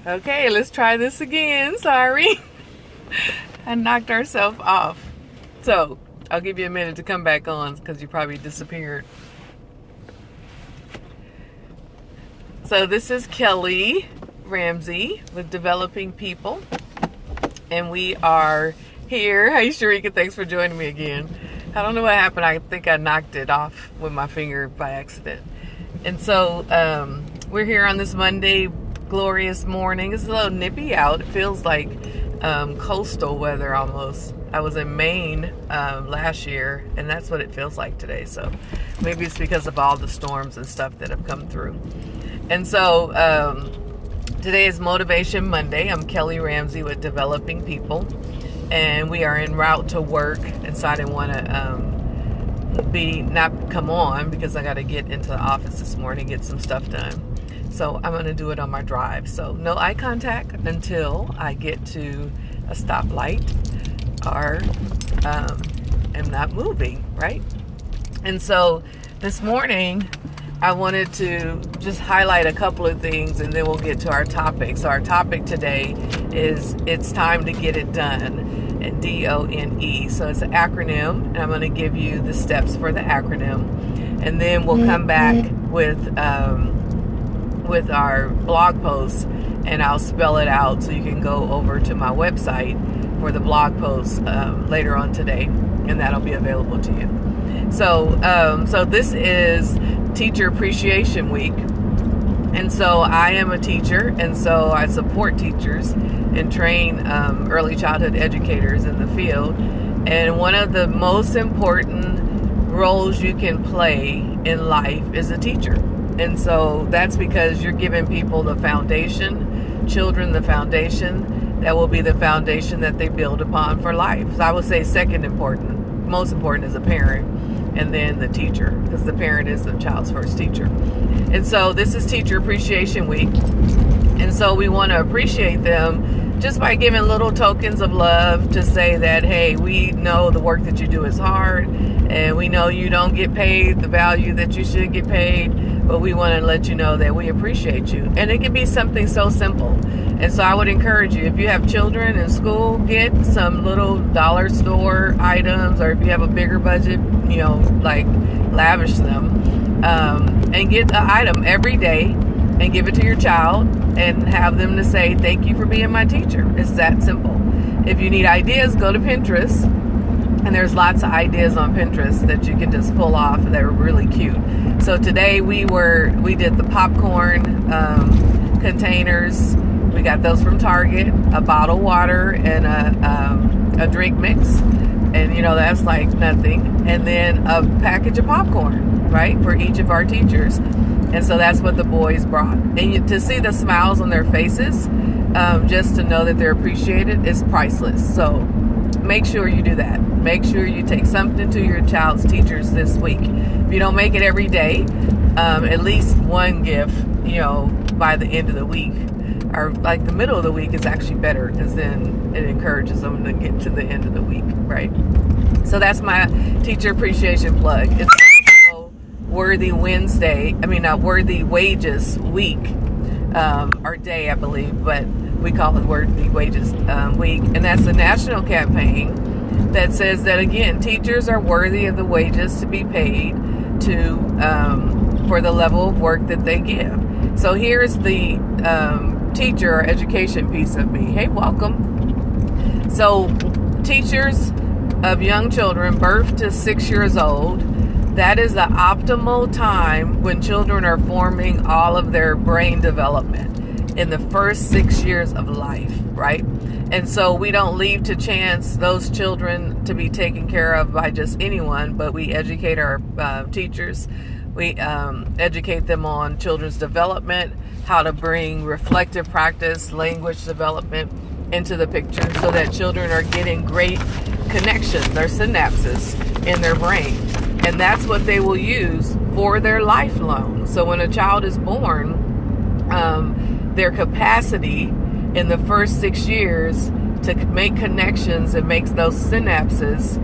Okay, let's try this again. Sorry. I knocked ourselves off. So, I'll give you a minute to come back on because you probably disappeared. So, this is Kelly Ramsey with Developing People. And we are here. Hey, Sharika, thanks for joining me again. I don't know what happened. I think I knocked it off with my finger by accident. And so, we're here on this Monday glorious morning. It's a little nippy out. It feels like coastal weather almost. I was in Maine last year, and that's what it feels like today. So maybe it's because of all the storms and stuff that have come through. And so today is Motivation Monday. I'm Kelly Ramsey with Developing People, and we are en route to work. And so I didn't want to not come on because I got to get into the office this morning, get some stuff done. So I'm going to do it on my drive. So no eye contact until I get to a stoplight or am not moving, right? And so this morning I wanted to just highlight a couple of things and then we'll get to our topic. So our topic today is It's Time to Get It Done, and DONE. So it's an acronym, and I'm going to give you the steps for the acronym. And then we'll come back with our blog post, and I'll spell it out so you can go over to my website for the blog post later on today, and that'll be available to you. So this is Teacher Appreciation Week, and so I am a teacher, and so I support teachers and train early childhood educators in the field. And one of the most important roles you can play in life is a teacher. And so that's because you're giving people the foundation, children the foundation, that will be the foundation that they build upon for life. So I would say most important is a parent, and then the teacher, because the parent is the child's first teacher. And so this is Teacher Appreciation Week. And so we want to appreciate them just by giving little tokens of love to say that, hey, we know the work that you do is hard, and we know you don't get paid the value that you should get paid, but we want to let you know that we appreciate you. And it can be something so simple. And so I would encourage you, if you have children in school, get some little dollar store items, or if you have a bigger budget, like lavish them, and get an item every day and give it to your child and have them to say, thank you for being my teacher. It's that simple. If you need ideas, go to Pinterest. And there's lots of ideas on Pinterest that you can just pull off that are really cute. So today we did the popcorn containers. We got those from Target, a bottled water and a drink mix. And that's like nothing. And then a package of popcorn, right, for each of our teachers. And so that's what the boys brought. And to see the smiles on their faces, just to know that they're appreciated, is priceless. So make sure you do that. Make sure you take something to your child's teachers this week. If you don't make it every day, at least one gift, by the end of the week. Or like the middle of the week is actually better, because then it encourages them to get to the end of the week, right? So that's my Teacher Appreciation plug. It's also Worthy Wages Week, or day, I believe, but we call it Worthy Wages Week. And that's a national campaign that says that, again, teachers are worthy of the wages to be paid for the level of work that they give. So here's the teacher or education piece of me. Hey, welcome. So teachers of young children birth to 6 years old, that is the optimal time when children are forming all of their brain development in the first 6 years of life, right? And so we don't leave to chance those children to be taken care of by just anyone, but we educate our teachers. We educate them on children's development, how to bring reflective practice, language development into the picture so that children are getting great connections, their synapses in their brain. And that's what they will use for their lifelong. So when a child is born, their capacity in the first 6 years to make connections and make those synapses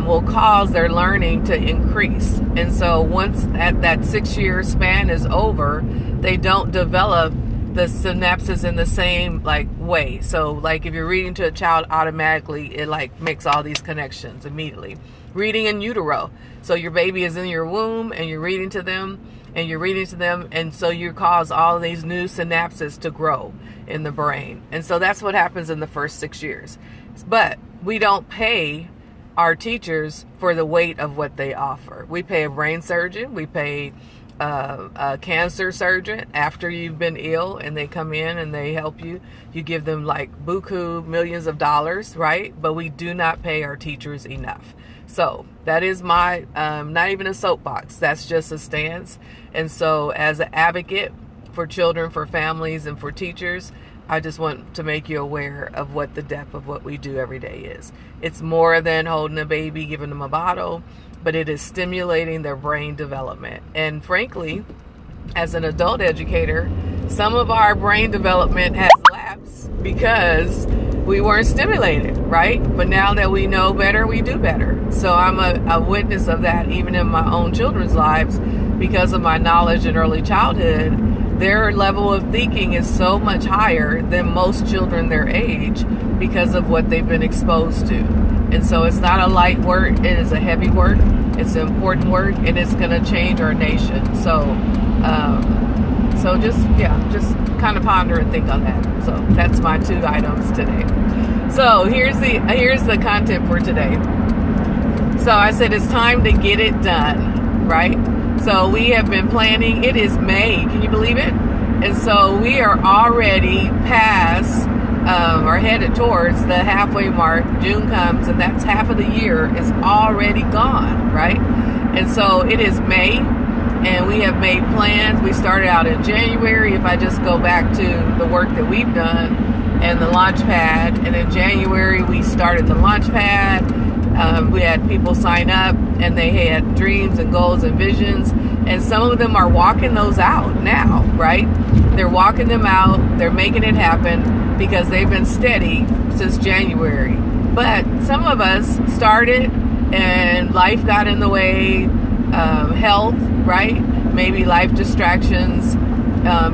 will cause their learning to increase. And so once that 6 year span is over, they don't develop the synapses in the same like way. So like if you're reading to a child, automatically it like makes all these connections immediately. Reading in utero, so your baby is in your womb and you're reading to them and you're reading to them, and so you cause all these new synapses to grow in the brain. And so that's what happens in the first 6 years. But we don't pay our teachers for the weight of what they offer. We pay a brain surgeon, we pay a cancer surgeon after you've been ill, and they come in and they help you. You give them like buku millions of dollars, right? But we do not pay our teachers enough. So that is my, not even a soapbox, that's just a stance. And so as an advocate for children, for families, and for teachers, I just want to make you aware of what the depth of what we do every day is. It's more than holding a baby, giving them a bottle, but it is stimulating their brain development. And frankly, as an adult educator, some of our brain development has lapsed because we weren't stimulated, right? But now that we know better, we do better. So I'm a witness of that even in my own children's lives, because of my knowledge in early childhood. Their level of thinking is so much higher than most children their age because of what they've been exposed to. And so it's not a light work, it is a heavy work, it's an important work, and it's going to change our nation. So just kind of ponder and think on that. So that's my 2 items today. So here's the content for today. So I said it's time to get it done, right? So we have been planning. It is May. Can you believe it? And so we are already past or headed towards the halfway mark. June comes, and that's half of the year is already gone, right? And so it is May, and we have made plans. We started out in January. If I just go back to the work that we've done and the launch pad, and in January we started the launch pad. We had people sign up, and they had dreams and goals and visions, and some of them are walking those out now, right? They're walking them out, they're making it happen because they've been steady since January. But some of us started and life got in the way, health, right? Maybe life distractions,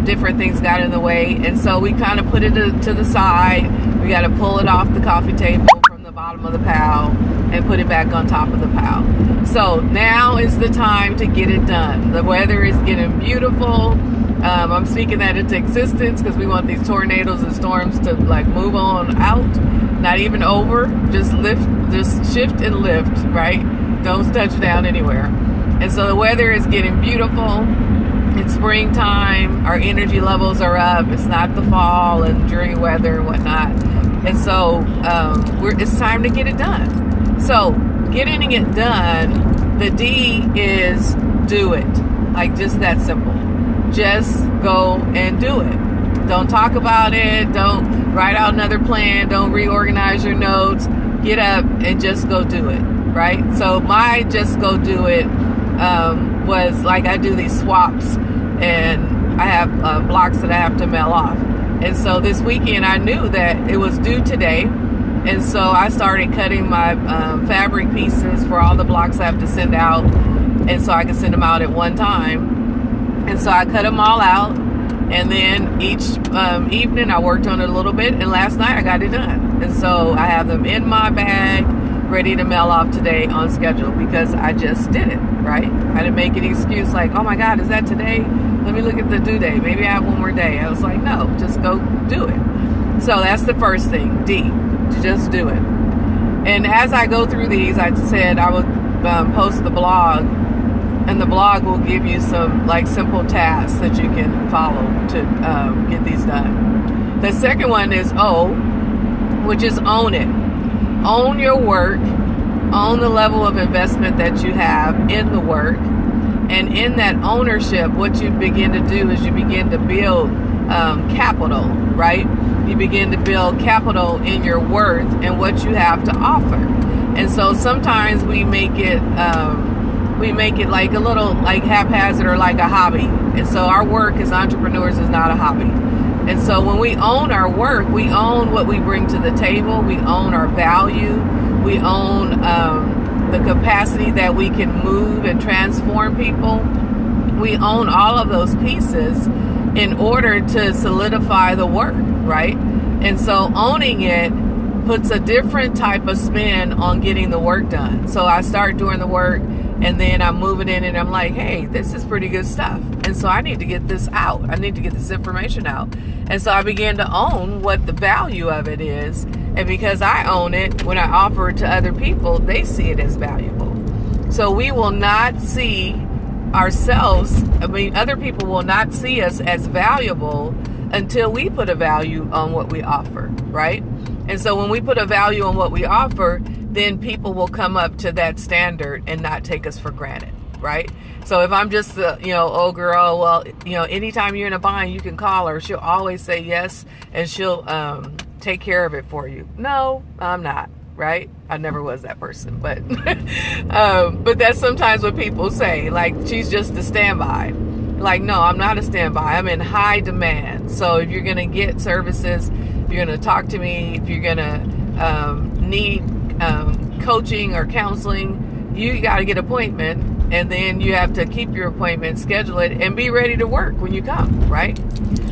different things got in the way, and so we kind of put it to the side. We got to pull it off the coffee table from the bottom of the pile and put it back on top of the pile. So now is the time to get it done. The weather is getting beautiful. I'm speaking that into existence because we want these tornadoes and storms to like move on out, not even over, just shift and lift, right? Don't touch down anywhere. And so the weather is getting beautiful. It's springtime. Our energy levels are up. It's not the fall and dreary weather and whatnot. And so it's time to get it done. So getting it done, the D is do it. Like just that simple. Just go and do it. Don't talk about it. Don't write out another plan. Don't reorganize your notes. Get up and just go do it, right? So my just go do it was like I do these swaps, and I have blocks that I have to mail off. And so this weekend I knew that it was due today. And so I started cutting my fabric pieces for all the blocks I have to send out, and so I can send them out at one time. And so I cut them all out, and then each evening I worked on it a little bit, and last night I got it done. And so I have them in my bag, ready to mail off today on schedule, because I just did it, right? I didn't make any excuse like, oh my God, is that today? Let me look at the due date. Maybe I have one more day. I was like, no, just go do it. So that's the first thing, D. Just do it. And as I go through these, I said I would post the blog, and the blog will give you some like simple tasks that you can follow to get these done. The second one is O, which is own it. Own your work. Own the level of investment that you have in the work. And in that ownership, what you begin to do is you begin to build capital, right? You begin to build capital in your worth and what you have to offer. And so sometimes we make it like a little like haphazard or like a hobby. And so our work as entrepreneurs is not a hobby. And so when we own our work, we own what we bring to the table. We own our value. We own the capacity that we can move and transform people. We own all of those pieces. in order to solidify the work, right? And so owning it puts a different type of spin on getting the work done. So I start doing the work, and then I'm moving in and I'm like, hey, this is pretty good stuff. And so I need to get this out. I need to get this information out. And so I began to own what the value of it is. And because I own it, when I offer it to other people, they see it as valuable. So we will not see ourselves, other people will not see us as valuable until we put a value on what we offer, right? And so when we put a value on what we offer, then people will come up to that standard and not take us for granted, right? So if I'm just the, oh girl, well, anytime you're in a bind, you can call her. She'll always say yes, and she'll take care of it for you. No, I'm not, right? I never was that person, but but that's sometimes what people say, like, she's just a standby. Like, no, I'm not a standby. I'm in high demand. So if you're going to get services, if you're going to talk to me, if you're going to need coaching or counseling, you got to get an appointment, and then you have to keep your appointment, schedule it, and be ready to work when you come, right?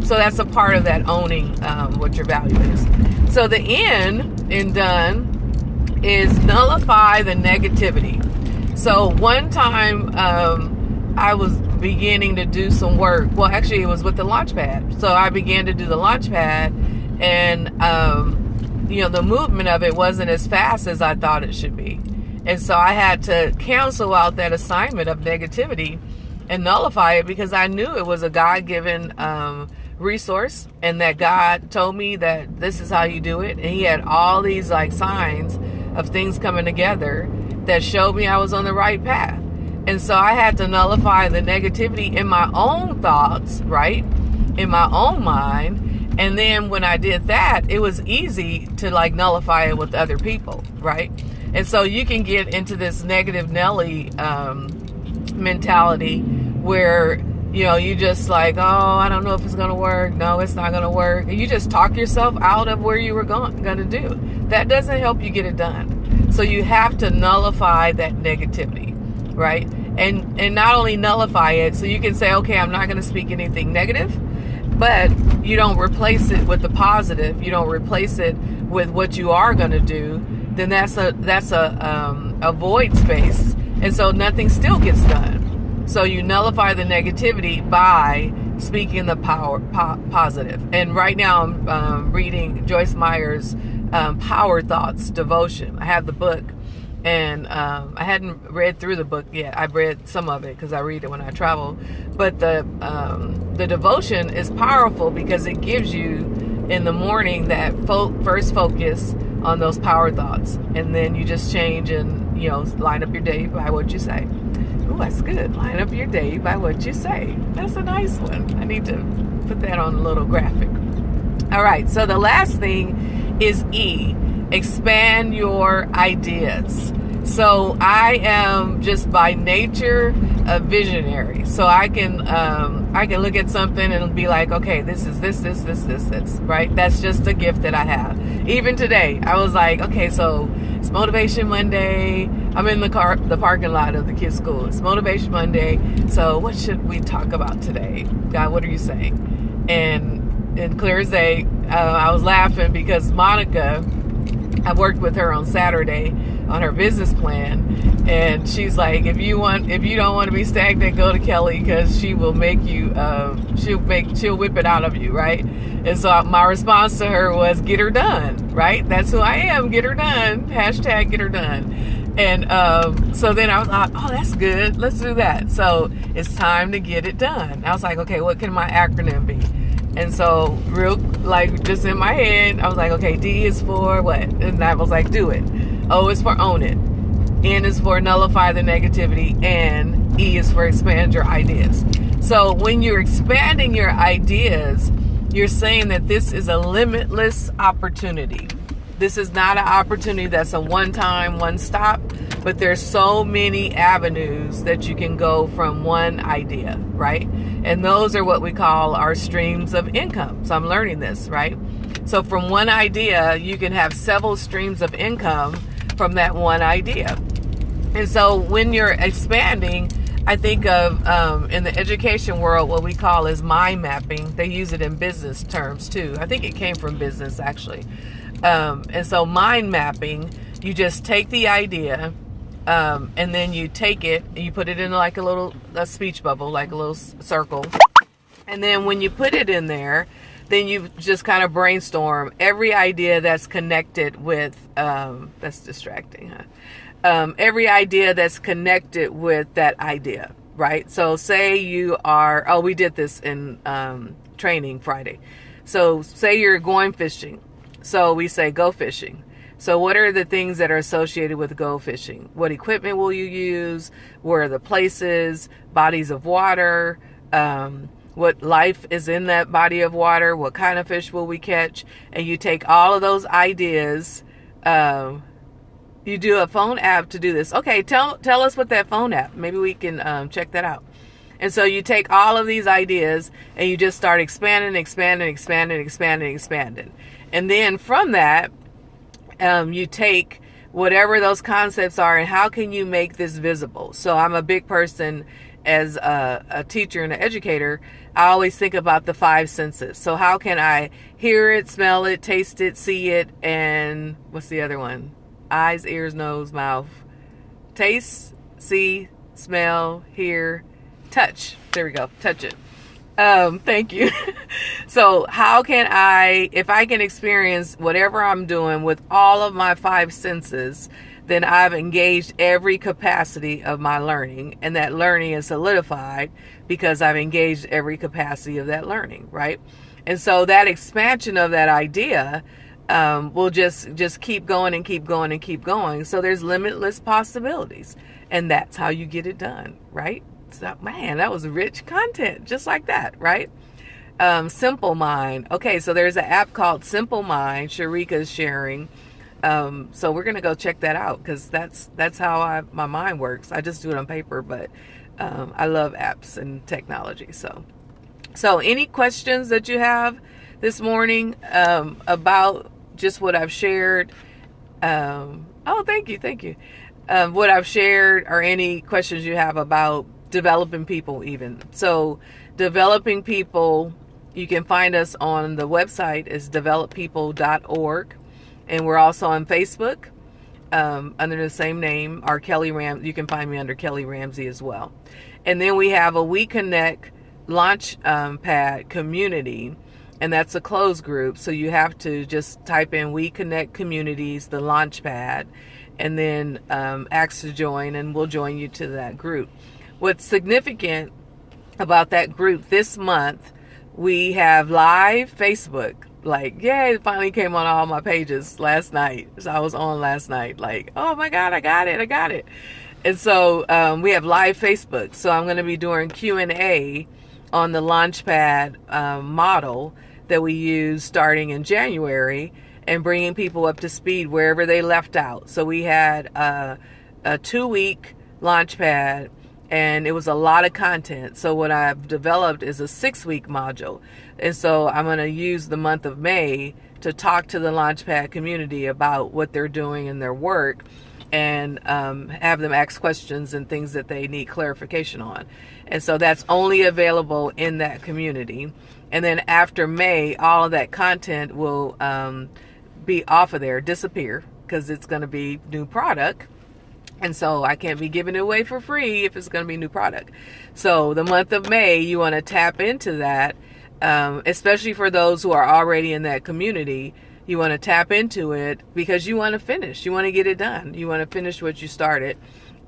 So that's a part of that owning what your value is. So the end in done is nullify the negativity. So one time I was beginning to do some work. Well, actually, it was with the Launchpad. So I began to do the Launchpad, and the movement of it wasn't as fast as I thought it should be. And so I had to cancel out that assignment of negativity and nullify it, because I knew it was a God-given resource, and that God told me that this is how you do it. And he had all these like signs of things coming together that showed me I was on the right path. And so I had to nullify the negativity in my own thoughts, right? In my own mind. And then when I did that, it was easy to like nullify it with other people, right? And so you can get into this negative Nelly mentality where, you just like, oh, I don't know if it's going to work. No, it's not going to work. And you just talk yourself out of where you were going to do. That doesn't help you get it done. So you have to nullify that negativity, right? And not only nullify it, so you can say, okay, I'm not going to speak anything negative, but you don't replace it with the positive. You don't replace it with what you are going to do. Then that's a void space, and so nothing still gets done. So you nullify the negativity by speaking the positive. And right now I'm reading Joyce Meyer's Power Thoughts devotion. I have the book, and I hadn't read through the book yet. I've read some of it because I read it when I travel. But the devotion is powerful because it gives you in the morning that first focus on those power thoughts, and then you just change and line up your day by what you say. Ooh, that's good. Line up your day by what you say. That's a nice one. I need to put that on a little graphic. All right, so the last thing is E, expand your ideas. So I am just by nature a visionary. So I can look at something and be like, okay, this is this, right? That's just a gift that I have. Even today, I was like, okay, so it's Motivation Monday. I'm in the parking lot of the kids' school. It's Motivation Monday. So what should we talk about today? God, what are you saying? And clear as day, I was laughing because Monica, I worked with her on Saturday on her business plan, and she's like, if you don't want to be stagnant, go to Kelly, because she will make you she'll whip it out of you, right? And so my response to her was, get her done, right? That's who I am. Get her done. Hashtag get her done. And so then I was like, oh, that's good, let's do that. So it's time to get it done. I was like, okay, what can my acronym be? And so just in my head, I was like, okay, D is for what? And I was like, do it. O is for own it. N is for nullify the negativity. And E is for expand your ideas. So when you're expanding your ideas, you're saying that this is a limitless opportunity. This is not an opportunity that's a one-time, one-stop, but there's so many avenues that you can go from one idea, right? And those are what we call our streams of income. So I'm learning this, right? So from one idea, you can have several streams of income from that one idea. And so when you're expanding, I think of in the education world, what we call is mind mapping. They use it in business terms too. I think it came from business actually. And so mind mapping, you just take the idea and then you take it and you put it in like a speech bubble, like a little circle. And then when you put it in there, then you just kind of brainstorm every idea that's connected with, that's distracting, huh? Every idea that's connected with that idea, right? So say you are, we did this in training Friday. So say you're going fishing. So we say go fishing. So what are the things that are associated with go fishing? What equipment will you use? Where are the places, bodies of water? What life is in that body of water? What kind of fish will we catch? And you take all of those ideas. You do a phone app to do this. Okay, tell us what that phone app. Maybe we can check that out. And so you take all of these ideas and you just start expanding. And then from that, you take whatever those concepts are and how can you make this visible? So I'm a big person as a teacher and an educator. I always think about the 5 senses. So how can I hear it, smell it, taste it, see it, and what's the other one? Eyes, ears, nose, mouth. Taste, see, smell, hear, touch. There we go. Touch it. Thank you. So how can I, if I can experience whatever I'm doing with all of my 5 senses, then I've engaged every capacity of my learning, and that learning is solidified because I've engaged every capacity of that learning, right? And so that expansion of that idea will just keep going and keep going and keep going. So there's limitless possibilities, and that's how you get it done, right? So, man, that was rich content, just like that, right? Simple Mind. Okay, so there's an app called Simple Mind. Sharika's sharing. So we're gonna go check that out because that's how my mind works. I just do it on paper, but I love apps and technology. So any questions that you have this morning about just what I've shared? Thank you. What I've shared, or any questions you have about developing people even. So developing people, you can find us on the website is developpeople.org. And we're also on Facebook under the same name, or Kelly Ramsey. You can find me under Kelly Ramsey as well. And then we have a We Connect launch pad community, and that's a closed group. So you have to just type in We Connect Communities, the launch pad, and then ask to join, and we'll join you to that group. What's significant about that group this month, we have live Facebook. Like, yay, it finally came on all my pages last night. So I was on last night, like, oh my God, I got it. And so we have live Facebook. So I'm going to be doing Q&A on the Launchpad model that we use starting in January, and bringing people up to speed wherever they left out. So we had a 2-week Launchpad, and it was a lot of content. So what I've developed is a 6-week module. And so I'm going to use the month of May to talk to the Launchpad community about what they're doing in their work, and have them ask questions and things that they need clarification on. And so that's only available in that community. And then after May, all of that content will be off of there, disappear, because it's going to be new product. And so I can't be giving it away for free if it's going to be new product. So the month of May, you want to tap into that, especially for those who are already in that community. You want to tap into it because you want to finish. You want to get it done. You want to finish what you started,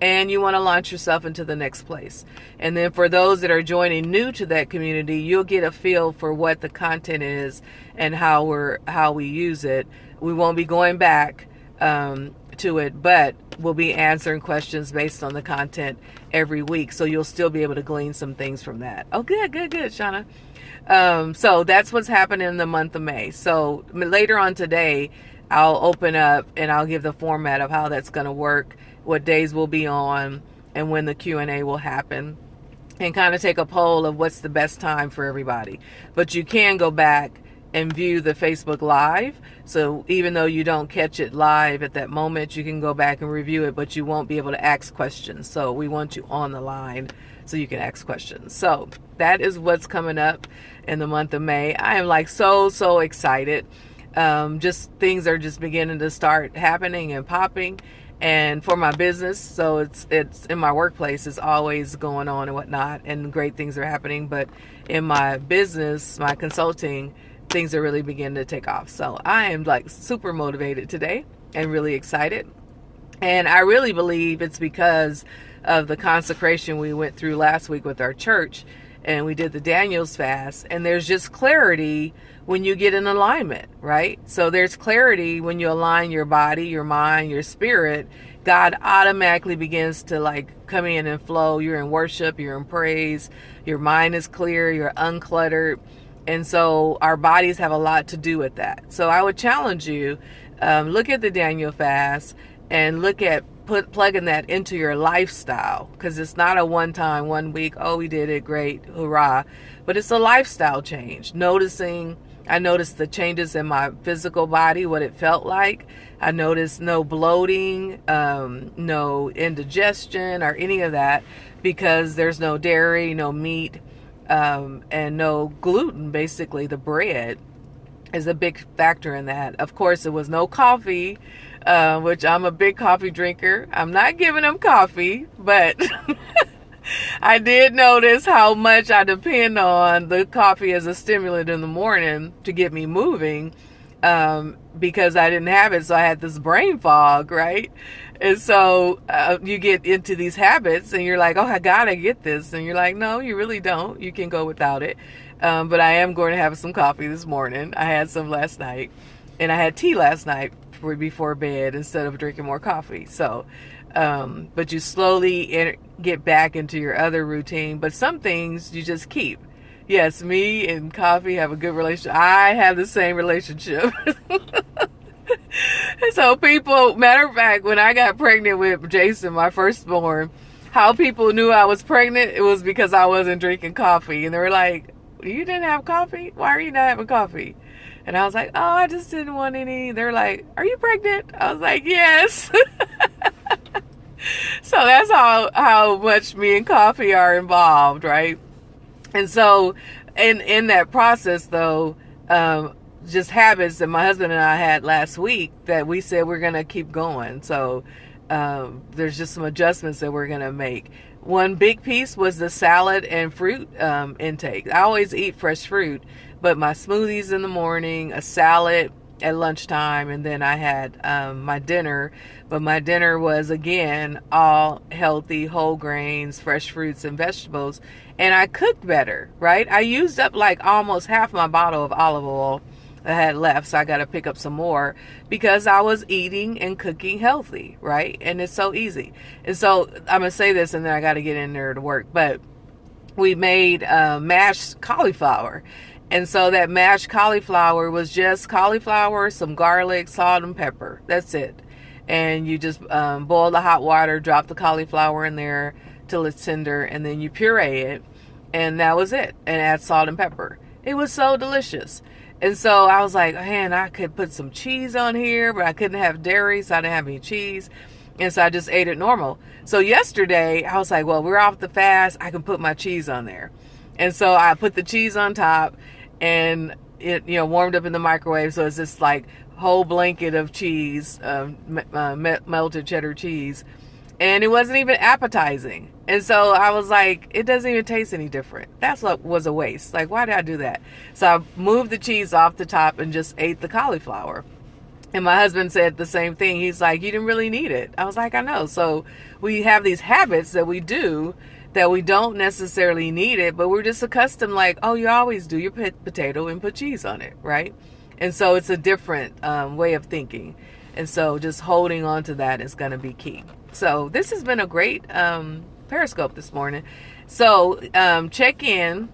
and you want to launch yourself into the next place. And then for those that are joining new to that community, you'll get a feel for what the content is and how we use it. We won't be going back to it, but we'll be answering questions based on the content every week. So you'll still be able to glean some things from that. Oh, good, Shauna. So that's what's happening in the month of May. So later on today, I'll open up and I'll give the format of how that's going to work, what days we'll be on, and when the Q&A will happen, and kind of take a poll of what's the best time for everybody. But you can go back and view the Facebook Live. So even though you don't catch it live at that moment, you can go back and review it, but you won't be able to ask questions. So we want you on the line so you can ask questions. So that is what's coming up in the month of May. I am like so excited. Just things are just beginning to start happening and popping. And for my business, so it's in my workplace, it's always going on and whatnot, and great things are happening. But in my business, my consulting, things are really beginning to take off. So I am like super motivated today and really excited. And I really believe it's because of the consecration we went through last week with our church, and we did the Daniel's fast, and there's just clarity when you get in alignment, right? So there's clarity when you align your body, your mind, your spirit. God automatically begins to like come in and flow. You're in worship, you're in praise, your mind is clear, you're uncluttered. And so our bodies have a lot to do with that. So I would challenge you, look at the Daniel fast and look at plugging that into your lifestyle, because it's not a one-time, 1 week, oh, we did it, great, hurrah. But it's a lifestyle change. I noticed the changes in my physical body, what it felt like. I noticed no bloating, no indigestion or any of that, because there's no dairy, no meat, and no gluten. Basically, the bread is a big factor in that. Of course, there was no coffee, which I'm a big coffee drinker. I'm not giving them coffee, but I did notice how much I depend on the coffee as a stimulant in the morning to get me moving, because I didn't have it. So I had this brain fog, right? And so you get into these habits and you're like, oh, I gotta get this. And you're like, no, you really don't. You can go without it. But I am going to have some coffee this morning. I had some last night, and I had tea last night before bed instead of drinking more coffee. So, but you slowly get back into your other routine. But some things you just keep. Yes, me and coffee have a good relationship. I have the same relationship. So people, matter of fact, when I got pregnant with Jason, my firstborn, how people knew I was pregnant, it was because I wasn't drinking coffee. And they were like, you didn't have coffee? Why are you not having coffee? And I was like, oh, I just didn't want any. They're like, are you pregnant? I was like, yes. So that's how much me and coffee are involved, right? And so in that process, though, just habits that my husband and I had last week that we said we're going to keep going. So there's just some adjustments that we're going to make. One big piece was the salad and fruit intake. I always eat fresh fruit, but my smoothies in the morning, a salad at lunchtime, and then I had my dinner. But my dinner was, again, all healthy, whole grains, fresh fruits and vegetables. And I cooked better, right? I used up like almost half my bottle of olive oil I had left, so I got to pick up some more because I was eating and cooking healthy, right? And it's so easy. And so I'm going to say this and then I got to get in there to work. But we made mashed cauliflower. And so that mashed cauliflower was just cauliflower, some garlic, salt, and pepper. That's it. And you just boil the hot water, drop the cauliflower in there till it's tender, and then you puree it. And that was it. And add salt and pepper. It was so delicious. And so I was like, man, I could put some cheese on here, but I couldn't have dairy, so I didn't have any cheese. And so I just ate it normal. So yesterday, I was like, well, we're off the fast. I can put my cheese on there. And so I put the cheese on top, and it, warmed up in the microwave. So it's this like whole blanket of cheese, melted cheddar cheese. And it wasn't even appetizing. And so I was like, it doesn't even taste any different. That's what was a waste. Like, why did I do that? So I moved the cheese off the top and just ate the cauliflower. And my husband said the same thing. He's like, you didn't really need it. I was like, I know. So we have these habits that we do that we don't necessarily need it, but we're just accustomed like, oh, you always do your potato and put cheese on it, right? And so it's a different way of thinking. And so just holding on to that is going to be key. So this has been a great Periscope this morning. So check in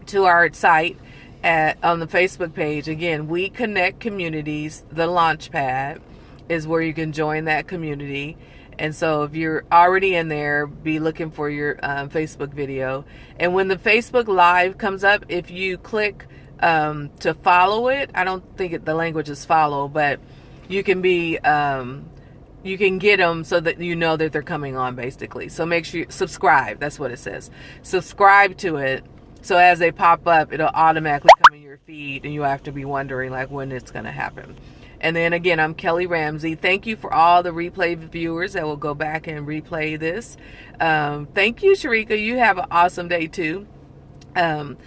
to our site on the Facebook page. Again, We Connect Communities. The Launchpad is where you can join that community. And so if you're already in there, be looking for your Facebook video. And when the Facebook Live comes up, if you click to follow it. I don't think the language is follow, but you can be you can get them so that you know that they're coming on, basically. So make sure you subscribe. That's what it says. Subscribe to it, so as they pop up, it'll automatically come in your feed, and you have to be wondering like when it's going to happen. And then again, I'm Kelly Ramsey. Thank you for all the replay viewers that will go back and replay this. Thank you, Sharika. You have an awesome day too. And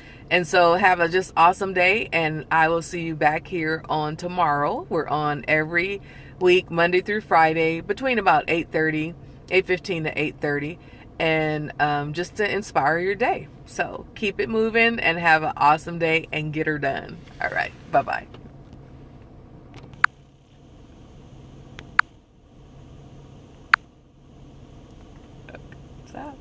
so have a just awesome day, and I will see you back here on tomorrow. We're on every week, Monday through Friday, between about 8:30, 8:15 to 8:30, and just to inspire your day. So keep it moving and have an awesome day and get her done. All right. Bye-bye. Stop.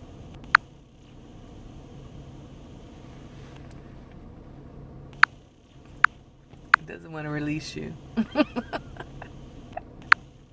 Doesn't want to release you.